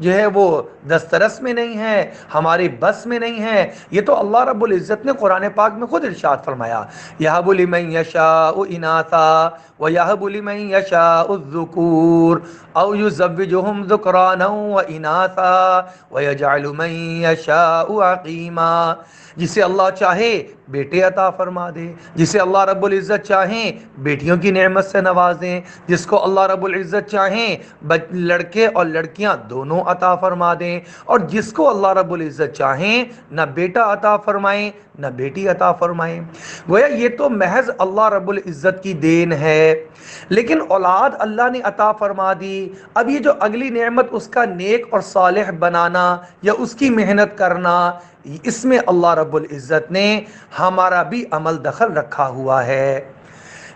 جو ہے وہ دسترس میں نہیں ہے، ہماری بس میں نہیں ہے۔ یہ تو اللہ رب العزت نے قرآن پاک میں خود ارشاد فرمایا، یَهَبُ لِمَن يَشَاءُ إِنَاثًا وَيَهَبُ لِمَن يَشَاءُ الذُّكُورَ أَوْ يُزَوِّجُهُمْ ذُكْرَانًا وَإِنَاثًا وَيَجْعَلُ مَن يَشَاءُ عَقِيمًا۔ جسے اللہ چاہے بیٹے عطا فرما دے، جسے اللہ رب العزت چاہیں بیٹیوں کی نعمت سے نواز دیں، جس کو اللہ رب العزت چاہیں لڑکے اور لڑکیاں دونوں عطا فرما دیں، اور جس کو اللہ رب العزت چاہیں نہ بیٹا عطا فرمائیں نہ بیٹی عطا فرمائیں۔ گویا یہ تو محض اللہ رب العزت کی دین ہے۔ لیکن اولاد اللہ نے عطا فرما دی، اب یہ جو اگلی نعمت اس کا نیک اور صالح بنانا یا اس کی محنت کرنا، اس میں اللہ رب العزت نے ہمارا بھی عمل دخل رکھا ہوا ہے۔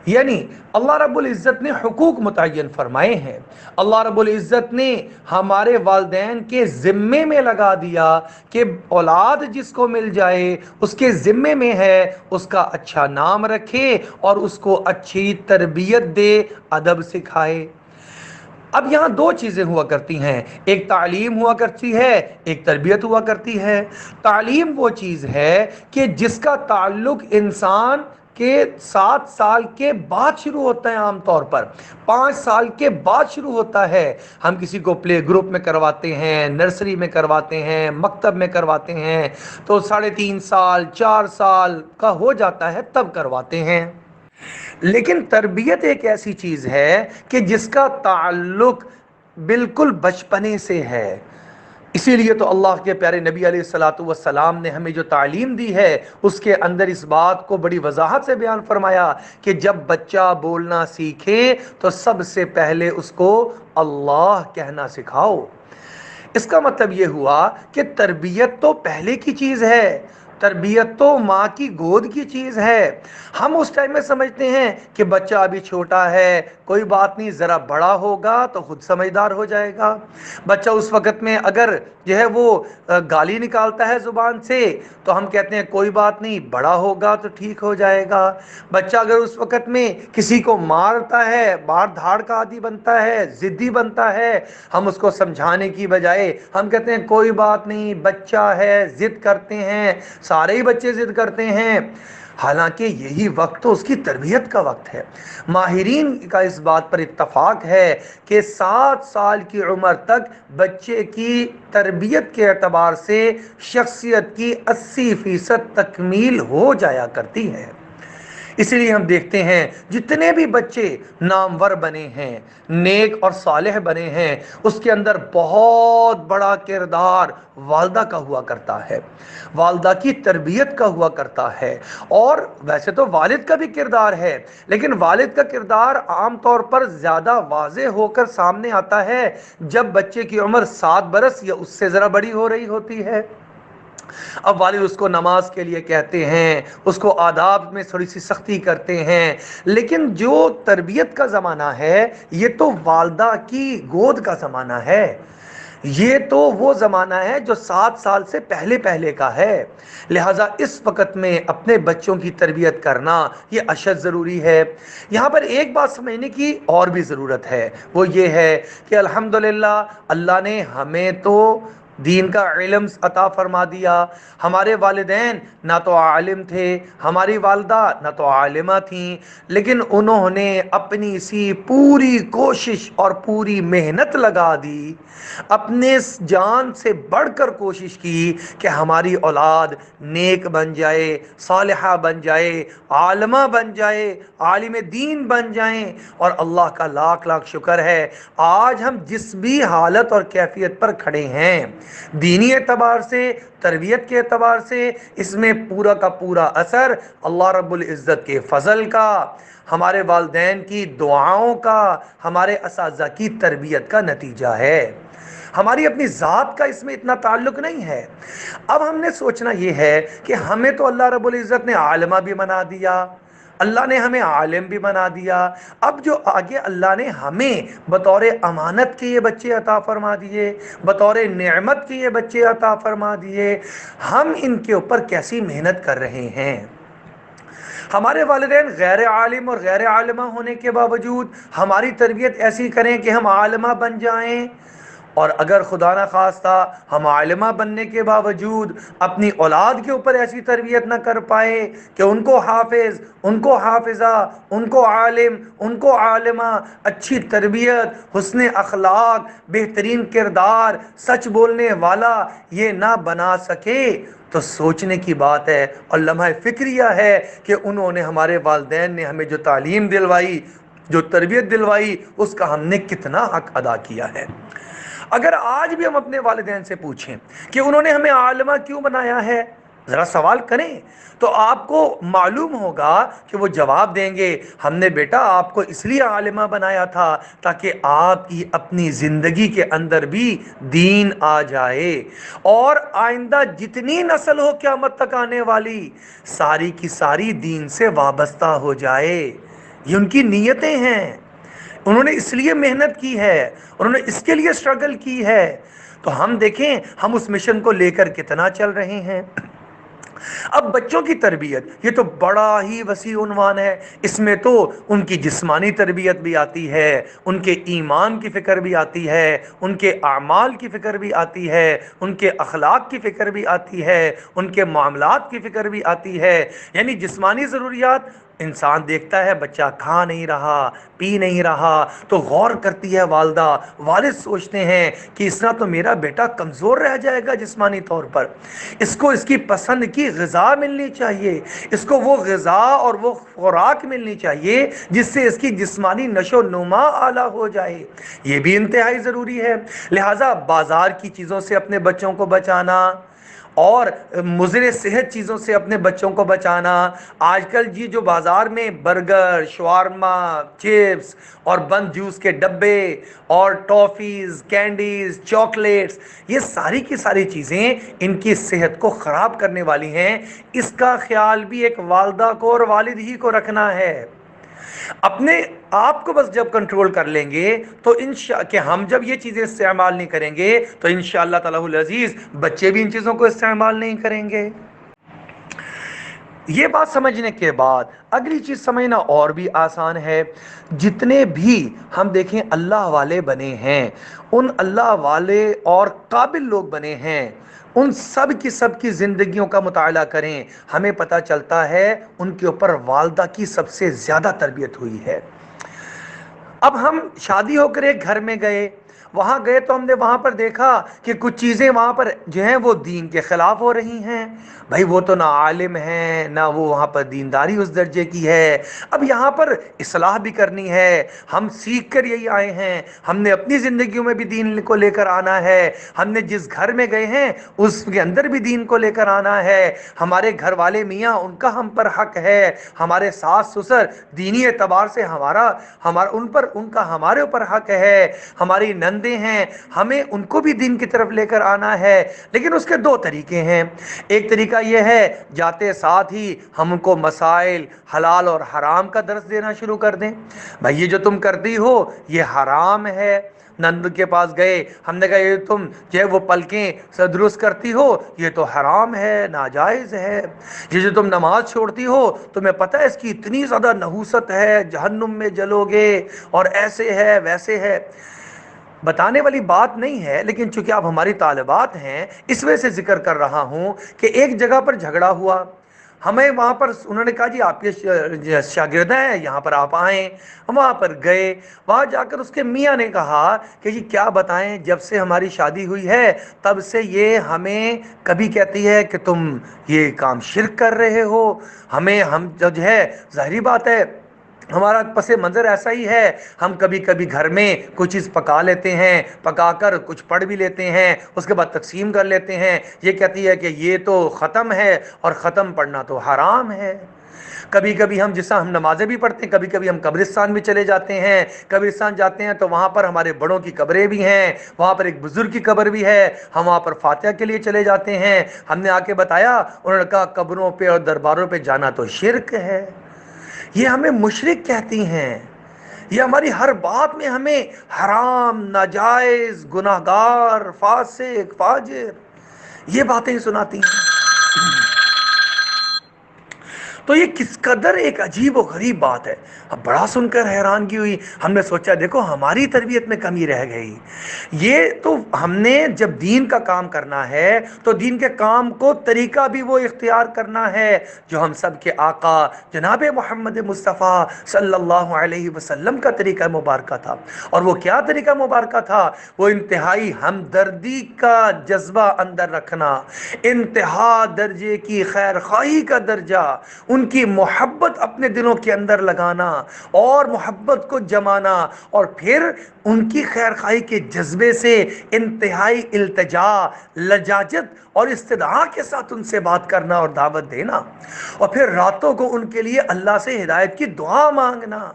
یعنی اللہ رب العزت نے حقوق متعین فرمائے ہیں، اللہ رب العزت نے ہمارے والدین کے ذمے میں لگا دیا کہ اولاد جس کو مل جائے اس کے ذمے میں ہے اس کا اچھا نام رکھے اور اس کو اچھی تربیت دے، ادب سکھائے۔ اب یہاں دو چیزیں ہوا کرتی ہیں، ایک تعلیم ہوا کرتی ہے، ایک تربیت ہوا کرتی ہے۔ تعلیم وہ چیز ہے کہ جس کا تعلق انسان کے 7 سال کے بعد شروع ہوتا ہے، عام طور پر 5 سال کے بعد شروع ہوتا ہے۔ ہم کسی کو پلے گروپ میں کرواتے ہیں، نرسری میں کرواتے ہیں، مکتب میں کرواتے ہیں، تو 3.5 سال 4 سال کا ہو جاتا ہے تب کرواتے ہیں۔ لیکن تربیت ایک ایسی چیز ہے کہ جس کا تعلق بالکل بچپنے سے ہے۔ اسی لیے تو اللہ کے پیارے نبی علیہ الصلوۃ والسلام نے ہمیں جو تعلیم دی ہے اس کے اندر اس بات کو بڑی وضاحت سے بیان فرمایا کہ جب بچہ بولنا سیکھے تو سب سے پہلے اس کو اللہ کہنا سکھاؤ۔ اس کا مطلب یہ ہوا کہ تربیت تو پہلے کی چیز ہے، تربیت تو ماں کی گود کی چیز ہے۔ ہم اس ٹائم میں سمجھتے ہیں کہ بچہ ابھی چھوٹا ہے، کوئی بات نہیں، ذرا بڑا ہوگا تو خود سمجھدار ہو جائے گا۔ بچہ اس وقت میں اگر جو ہے وہ گالی نکالتا ہے زبان سے تو ہم کہتے ہیں کوئی بات نہیں، بڑا ہوگا تو ٹھیک ہو جائے گا۔ بچہ اگر اس وقت میں کسی کو مارتا ہے، مار دھاڑ کا عادی بنتا ہے، ضدی بنتا ہے، ہم اس کو سمجھانے کی بجائے ہم کہتے ہیں کوئی بات نہیں، بچہ ہے، ضد کرتے ہیں، سارے ہی بچے ضد کرتے ہیں۔ حالانکہ یہی وقت تو اس کی تربیت کا وقت ہے۔ ماہرین کا اس بات پر اتفاق ہے کہ 7 سال کی عمر تک بچے کی تربیت کے اعتبار سے شخصیت کی 80% تکمیل ہو جایا کرتی ہے۔ اس لیے ہم دیکھتے ہیں جتنے بھی بچے نامور بنے ہیں، نیک اور صالح بنے ہیں، اس کے اندر بہت بڑا کردار والدہ کا ہوا کرتا ہے، والدہ کی تربیت کا ہوا کرتا ہے۔ اور ویسے تو والد کا بھی کردار ہے، لیکن والد کا کردار عام طور پر زیادہ واضح ہو کر سامنے آتا ہے جب بچے کی عمر 7 برس یا اس سے ذرا بڑی ہو رہی ہوتی ہے۔ اب والد اس کو نماز کے لیے کہتے ہیں، اس کو آداب میں تھوڑی سی سختی کرتے ہیں، لیکن جو تربیت کا زمانہ ہے یہ تو والدہ کی گود کا زمانہ ہے، یہ تو وہ زمانہ ہے جو 7 سال سے پہلے کا ہے۔ لہٰذا اس وقت میں اپنے بچوں کی تربیت کرنا یہ اشد ضروری ہے۔ یہاں پر ایک بات سمجھنے کی اور بھی ضرورت ہے، وہ یہ ہے کہ الحمدللہ اللہ نے ہمیں تو دین کا علم عطا فرما دیا۔ ہمارے والدین نہ تو عالم تھے، ہماری والدہ نہ تو عالمہ تھیں، لیکن انہوں نے اپنی سی پوری کوشش اور پوری محنت لگا دی، اپنے جان سے بڑھ کر کوشش کی کہ ہماری اولاد نیک بن جائے، صالحہ بن جائے، عالمہ بن جائے، عالم دین بن جائیں۔ اور اللہ کا لاکھ لاکھ شکر ہے آج ہم جس بھی حالت اور کیفیت پر کھڑے ہیں، دینی اعتبار سے، تربیت کے اعتبار سے، اس میں پورا کا پورا اثر اللہ رب العزت کے فضل کا، ہمارے والدین کی دعاؤں کا، ہمارے اساتذہ کی تربیت کا نتیجہ ہے۔ ہماری اپنی ذات کا اس میں اتنا تعلق نہیں ہے۔ اب ہم نے سوچنا یہ ہے کہ ہمیں تو اللہ رب العزت نے عالمہ بھی بنا دیا، اللہ نے ہمیں عالم بھی بنا دیا، اب جو آگے اللہ نے ہمیں بطور امانت کے یہ بچے عطا فرما دیے، بطور نعمت کے یہ بچے عطا فرما دیے، ہم ان کے اوپر کیسی محنت کر رہے ہیں۔ ہمارے والدین غیر عالم اور غیر عالمہ ہونے کے باوجود ہماری تربیت ایسی کریں کہ ہم عالمہ بن جائیں، اور اگر خدا نہ خواستہ ہم عالمہ بننے کے باوجود اپنی اولاد کے اوپر ایسی تربیت نہ کر پائے کہ ان کو حافظ، ان کو حافظہ، ان کو عالم، ان کو عالمہ، اچھی تربیت، حسن اخلاق، بہترین کردار، سچ بولنے والا یہ نہ بنا سکے تو سوچنے کی بات ہے، اور لمحہ فکریہ ہے کہ انہوں نے، ہمارے والدین نے ہمیں جو تعلیم دلوائی، جو تربیت دلوائی، اس کا ہم نے کتنا حق ادا کیا ہے۔ اگر آج بھی ہم اپنے والدین سے پوچھیں کہ انہوں نے ہمیں عالمہ کیوں بنایا ہے، ذرا سوال کریں تو آپ کو معلوم ہوگا کہ وہ جواب دیں گے، ہم نے بیٹا آپ کو اس لیے عالمہ بنایا تھا تاکہ آپ کی اپنی زندگی کے اندر بھی دین آ جائے، اور آئندہ جتنی نسل ہو قیامت تک آنے والی، ساری کی ساری دین سے وابستہ ہو جائے۔ یہ ان کی نیتیں ہیں، انہوں نے اس لیے محنت کی ہے، انہوں نے اس کے لیے سٹرگل کی ہے۔ تو ہم دیکھیں ہم اس مشن کو لے کر کتنا چل رہے ہیں۔ اب بچوں کی تربیت، یہ تو بڑا ہی وسیع عنوان ہے، اس میں تو ان کی جسمانی تربیت بھی آتی ہے، ان کے ایمان کی فکر بھی آتی ہے، ان کے اعمال کی فکر بھی آتی ہے، ان کے اخلاق کی فکر بھی آتی ہے، ان کے معاملات کی فکر بھی آتی ہے۔ یعنی جسمانی ضروریات، انسان دیکھتا ہے بچہ کھا نہیں رہا، پی نہیں رہا، تو غور کرتی ہے والدہ، والد سوچتے ہیں کہ اس طرح تو میرا بیٹا کمزور رہ جائے گا جسمانی طور پر، اس کو اس کی پسند کی غذا ملنی چاہیے، اس کو وہ غذا اور وہ خوراک ملنی چاہیے جس سے اس کی جسمانی نشو و نما اعلیٰ ہو جائے، یہ بھی انتہائی ضروری ہے۔ لہٰذا بازار کی چیزوں سے اپنے بچوں کو بچانا اور مضر صحت چیزوں سے اپنے بچوں کو بچانا۔ آج کل جی جو بازار میں برگر، شوارما، چپس اور بند جوس کے ڈبے اور ٹافیز، کینڈیز، چاکلیٹس، یہ ساری کی ساری چیزیں ان کی صحت کو خراب کرنے والی ہیں، اس کا خیال بھی ایک والدہ کو اور والد ہی کو رکھنا ہے۔ اپنے آپ کو بس جب کنٹرول کر لیں گے تو کہ ہم جب یہ چیزیں استعمال نہیں کریں گے تو انشاءاللہ تعالی العزیز بچے بھی ان چیزوں کو استعمال نہیں کریں گے۔ یہ بات سمجھنے کے بعد اگلی چیز سمجھنا اور بھی آسان ہے۔ جتنے بھی ہم دیکھیں اللہ والے بنے ہیں، ان اللہ والے اور قابل لوگ بنے ہیں، ان سب کی زندگیوں کا مطالعہ کریں، ہمیں پتہ چلتا ہے ان کے اوپر والدہ کی سب سے زیادہ تربیت ہوئی ہے۔ اب ہم شادی ہو کر ایک گھر میں گئے، وہاں گئے تو ہم نے وہاں پر دیکھا کہ کچھ چیزیں وہاں پر جو ہیں وہ دین کے خلاف ہو رہی ہیں۔ بھائی وہ تو نہ عالم ہیں، نہ وہ وہاں پر دینداری اس درجے کی ہے۔ اب یہاں پر اصلاح بھی کرنی ہے، ہم سیکھ کر یہی آئے ہیں، ہم نے اپنی زندگیوں میں بھی دین کو لے کر آنا ہے، ہم نے جس گھر میں گئے ہیں اس کے اندر بھی دین کو لے کر آنا ہے۔ ہمارے گھر والے میاں، ان کا ہم پر حق ہے، ہمارے ساس سسر دینی اعتبار سے ان کا ہمارے اوپر حق ہے، ہماری نندیں ہیں، ہمیں ان کو بھی دین کی طرف لے کر آنا ہے۔ لیکن اس کے دو طریقے ہیں۔ ایک طریقہ یہ ہے جاتے ساتھ ہی ہم ان کو مسائل حلال اور حرام کا درس دینا شروع کر دیں۔ بھائی یہ جو تم کرتی ہو یہ حرام ہے۔ نند کے پاس گئے، ہم نے کہا یہ تم جو ہے وہ پلکیں درست کرتی ہو یہ تو حرام ہے، ناجائز ہے۔ یہ جو تم نماز چھوڑتی ہو تمہیں پتہ ہے اس کی اتنی زیادہ نحوست ہے، جہنم میں جلو گے، اور ایسے ہے ویسے ہے۔ بتانے والی بات نہیں ہے، لیکن چونکہ آپ ہماری طالبات ہیں اس وجہ سے ذکر کر رہا ہوں کہ ایک جگہ پر جھگڑا ہوا، ہمیں وہاں پر انہوں نے کہا جی آپ کے شاگرد ہیں یہاں پر آپ آئیں، ہم وہاں پر گئے۔ وہاں جا کر اس کے میاں نے کہا کہ جی کیا بتائیں، جب سے ہماری شادی ہوئی ہے تب سے یہ ہمیں کبھی کہتی ہے کہ تم یہ کام شرک کر رہے ہو، ہم جو ہے ظاہری بات ہے ہمارا پس منظر ایسا ہی ہے، ہم کبھی کبھی گھر میں کوئی چیز پکا لیتے ہیں، پکا کر کچھ پڑھ بھی لیتے ہیں، اس کے بعد تقسیم کر لیتے ہیں، یہ کہتی ہے کہ یہ تو ختم ہے اور ختم پڑھنا تو حرام ہے۔ کبھی کبھی ہم نمازیں بھی پڑھتے ہیں، کبھی کبھی ہم قبرستان بھی چلے جاتے ہیں، قبرستان جاتے ہیں تو وہاں پر ہمارے بڑوں کی قبریں بھی ہیں، وہاں پر ایک بزرگ کی قبر بھی ہے، ہم وہاں پر فاتحہ کے لیے چلے جاتے ہیں۔ ہم نے آ کے بتایا، انہوں نے کہا قبروں پہ اور درباروں پہ جانا تو شرک ہے، یہ ہمیں مشرک کہتی ہیں، یہ ہماری ہر بات میں ہمیں حرام، ناجائز، گناہگار، فاسق، فاجر یہ باتیں سناتی ہیں۔ تو یہ کس قدر ایک عجیب و غریب بات ہے. اب بڑا سن کر حیرانگی ہوئی. ہم نے سوچا دیکھو ہماری تربیت میں کمی رہ گئی. یہ تو ہم نے جب دین کا کام کرنا ہے تو دین کے کام کو طریقہ بھی وہ اختیار کرنا ہے جو ہم سب کے آقا جناب محمد مصطفیٰ صلی اللہ علیہ وسلم کا طریقہ مبارکہ تھا. اور وہ کیا طریقہ مبارکہ تھا؟ وہ انتہائی ہمدردی کا جذبہ اندر رکھنا، انتہا درجے کی خیر خواہی کا درجہ، ان کی محبت اپنے دلوں کے اندر لگانا اور محبت کو جمانا، اور پھر ان کی خیر خواہی کے جذبے سے انتہائی التجا، لجاجت اور استدعاء کے ساتھ ان سے بات کرنا اور دعوت دینا، اور پھر راتوں کو ان کے لیے اللہ سے ہدایت کی دعا مانگنا.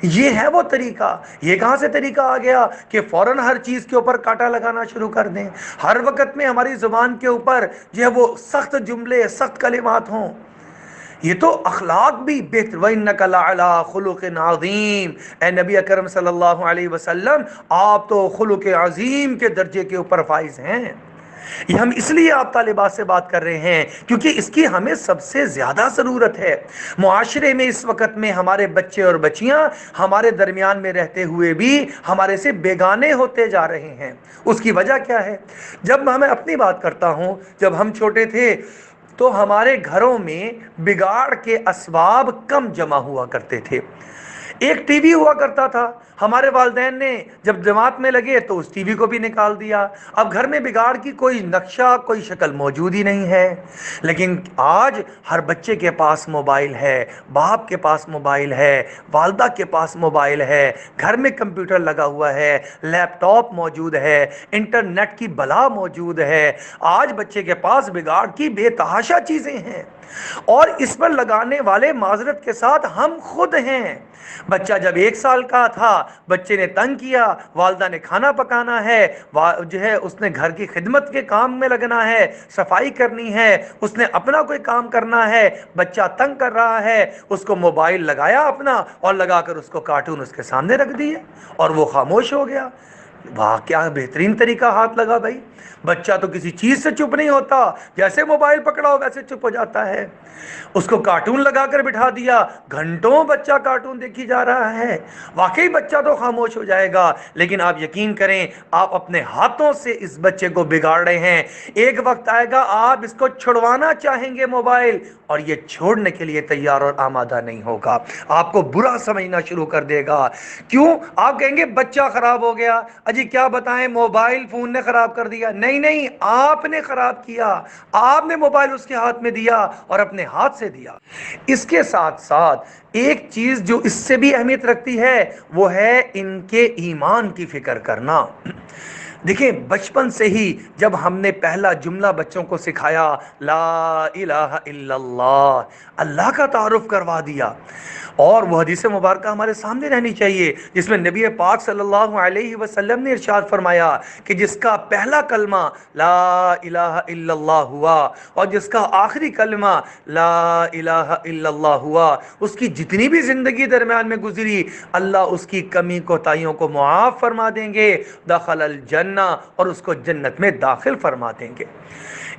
یہ ہے وہ طریقہ. یہ کہاں سے طریقہ آ گیا کہ فوراً ہر چیز کے اوپر کاٹا لگانا شروع کر دیں، ہر وقت میں ہماری زبان کے اوپر جو ہے وہ سخت جملے، سخت کلمات ہوں. یہ تو اخلاق بھی بہتر. وَإِنَّكَ لَعَلَىٰ خُلُقٍ عَظِيمٍ، اے نبی اکرم صلی اللہ علیہ وسلم آپ تو خلق عظیم کے درجے کے اوپر فائز ہیں. یہ ہم اس لیے آپ طالبات سے بات کر رہے ہیں کیونکہ اس کی ہمیں سب سے زیادہ ضرورت ہے. معاشرے میں اس وقت میں ہمارے بچے اور بچیاں ہمارے درمیان میں رہتے ہوئے بھی ہمارے سے بیگانے ہوتے جا رہے ہیں. اس کی وجہ کیا ہے؟ جب میں اپنی بات کرتا ہوں، جب ہم چھوٹے تھے تو ہمارے گھروں میں بگاڑ کے اسباب کم جمع ہوا کرتے تھے. ایک ٹی وی ہوا کرتا تھا. ہمارے والدین نے جب جماعت میں لگے تو اس ٹی وی کو بھی نکال دیا. اب گھر میں بگاڑ کی کوئی نقشہ، کوئی شکل موجود ہی نہیں ہے. لیکن آج ہر بچے کے پاس موبائل ہے، باپ کے پاس موبائل ہے، والدہ کے پاس موبائل ہے، گھر میں کمپیوٹر لگا ہوا ہے، لیپ ٹاپ موجود ہے، انٹرنیٹ کی بلا موجود ہے. آج بچے کے پاس بگاڑ کی بے تحاشا چیزیں ہیں، اور اس پر لگانے والے معذرت کے ساتھ ہم خود ہیں. بچہ جب 1 سال کا تھا، بچے نے تنگ کیا، والدہ نے کھانا پکانا ہے، جو ہے اس نے گھر کی خدمت کے کام میں لگنا ہے، صفائی کرنی ہے، اس نے اپنا کوئی کام کرنا ہے، بچہ تنگ کر رہا ہے، اس کو موبائل لگایا اپنا، اور لگا کر اس کو کارٹون اس کے سامنے رکھ دیے اور وہ خاموش ہو گیا. واہ کیا بہترین طریقہ ہاتھ لگا بھائی. بچہ تو کسی چیز سے چپ نہیں ہوتا، جیسے موبائل پکڑا ہو ویسے چپ ہو جاتا ہے. اس کو کارٹون لگا کر بٹھا دیا، گھنٹوں بچہ کارٹون دیکھی جا رہا ہے. واقعی بچہ تو خاموش ہو جائے گا، لیکن آپ یقین کریں آپ اپنے ہاتھوں سے اس بچے کو بگاڑ رہے ہیں. ایک وقت آئے گا آپ اس کو چھڑوانا چاہیں گے موبائل، اور یہ چھوڑنے کے لیے تیار اور آمادہ نہیں ہوگا. آپ کو برا سمجھنا شروع کر دے گا. کیوں؟ آپ کہیں گے بچہ خراب ہو گیا. اجی کیا بتائیں، موبائل فون نے خراب کر دیا؟ نہیں، آپ نے خراب کیا. آپ نے موبائل اس کے ہاتھ میں دیا اور اپنے ہاتھ سے دیا. اس کے ساتھ ساتھ ایک چیز جو اس سے بھی اہمیت رکھتی ہے وہ ہے ان کے ایمان کی فکر کرنا. دیکھیں بچپن سے ہی جب ہم نے پہلا جملہ بچوں کو سکھایا، لا الہ الا اللہ، اللہ کا تعارف کروا دیا، اور وہ حدیث مبارکہ ہمارے سامنے رہنی چاہیے جس میں نبی پاک صلی اللہ علیہ وسلم نے ارشاد فرمایا کہ جس کا پہلا کلمہ لا الہ الا اللہ ہوا اور جس کا آخری کلمہ لا الہ الا اللہ ہوا، اس کی جتنی بھی زندگی درمیان میں گزری اللہ اس کی کمی کوتاہیوں کو معاف فرما دیں گے، دخل الجنہ، اور اس کو جنت میں داخل فرما دیں گے.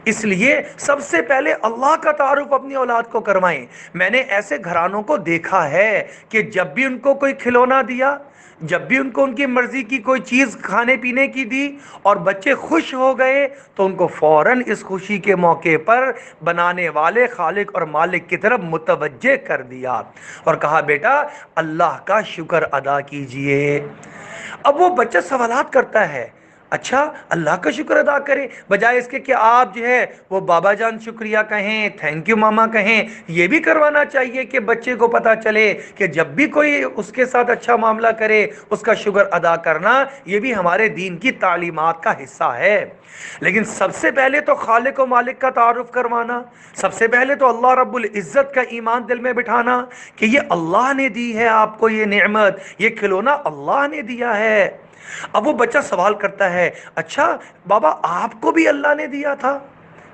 اس لیے سب سے پہلے اللہ کا تعارف اپنی اولاد کو کروائیں. میں نے ایسے گھرانوں کو دیکھا ہے کہ جب بھی ان کو کوئی کھلونا دیا، جب بھی ان کو ان کی مرضی کی کوئی چیز کھانے پینے کی دی اور بچے خوش ہو گئے تو ان کو فوراً اس خوشی کے موقع پر بنانے والے خالق اور مالک کی طرف متوجہ کر دیا اور کہا بیٹا اللہ کا شکر ادا کیجئے. اب وہ بچہ سوالات کرتا ہے، اچھا اللہ کا شکر ادا کرے، بجائے اس کے کہ آپ جو ہے وہ بابا جان شکریہ کہیں، تھینک یو ماما کہیں. یہ بھی کروانا چاہیے کہ بچے کو پتا چلے کہ جب بھی کوئی اس کے ساتھ اچھا معاملہ کرے اس کا شکر ادا کرنا یہ بھی ہمارے دین کی تعلیمات کا حصہ ہے. لیکن سب سے پہلے تو خالق و مالک کا تعارف کروانا، سب سے پہلے تو اللہ رب العزت کا ایمان دل میں بٹھانا کہ یہ اللہ نے دی ہے آپ کو، یہ نعمت، یہ کھلونا اللہ نے دیا ہے. اب وہ بچہ سوال کرتا ہے، اچھا بابا آپ کو بھی اللہ نے دیا تھا؟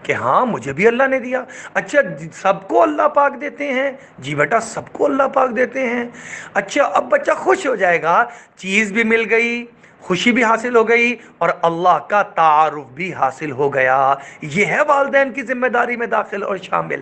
کہ ہاں مجھے بھی اللہ نے دیا. اچھا سب کو اللہ پاک دیتے ہیں؟ جی بیٹا سب کو اللہ پاک دیتے ہیں. اچھا اب بچہ خوش ہو جائے گا، چیز بھی مل گئی، خوشی بھی حاصل ہو گئی اور اللہ کا تعارف بھی حاصل ہو گیا. یہ ہے والدین کی ذمہ داری میں داخل اور شامل.